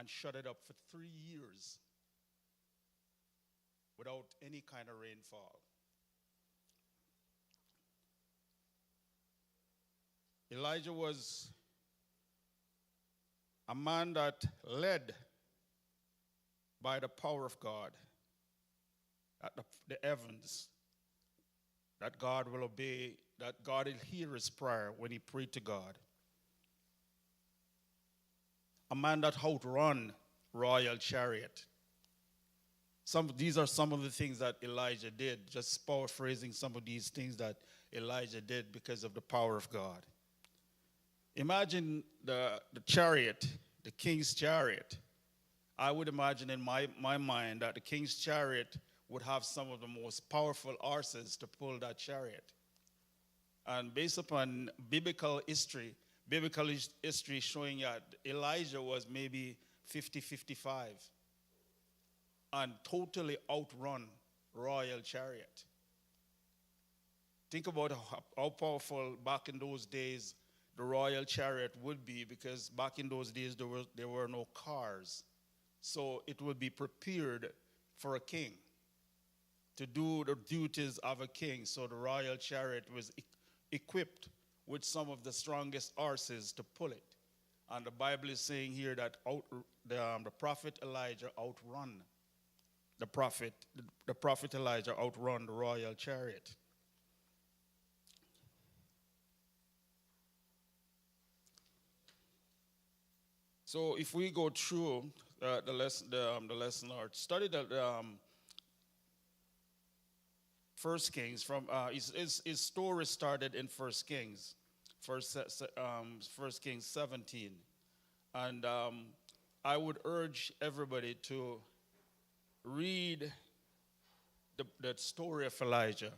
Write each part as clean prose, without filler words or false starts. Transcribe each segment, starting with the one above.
and shut it up for 3 years without any kind of rainfall. Elijah was a man that led by the power of God at the heavens, that God will obey, that God will hear his prayer when he prayed to God. A man that outrun royal chariot. These are some of the things that Elijah did, just paraphrasing some of these things that Elijah did because of the power of God. Imagine the chariot, the king's chariot. I would imagine in my mind that the king's chariot would have some of the most powerful horses to pull that chariot. And based upon biblical history showing that Elijah was maybe 50, 55 and totally outrun royal chariot. Think about how powerful back in those days the royal chariot would be, because back in those days there were no cars. So it would be prepared for a king to do the duties of a king. So the royal chariot was equipped with some of the strongest horses to pull it. And the Bible is saying here that the prophet Elijah outrun the prophet Elijah outrun the royal chariot. So if we go through the lesson or study the First Kings from his story started in First Kings, First Kings 17, and I would urge everybody to read the story of Elijah,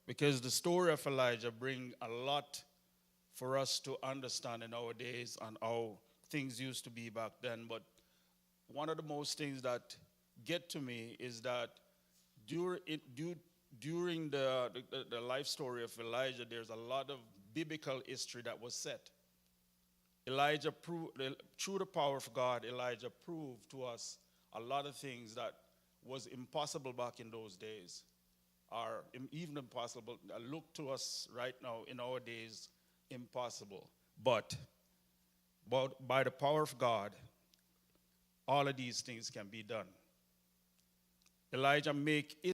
because the story of Elijah bring a lot for us to understand in our days and how things used to be back then. But one of the most things that get to me is that during the life story of Elijah, there's a lot of biblical history that was set. Elijah through the power of God, Elijah proved to us a lot of things that was impossible back in those days, are even impossible, look to us right now in our days, impossible. But by the power of God, all of these things can be done. Elijah make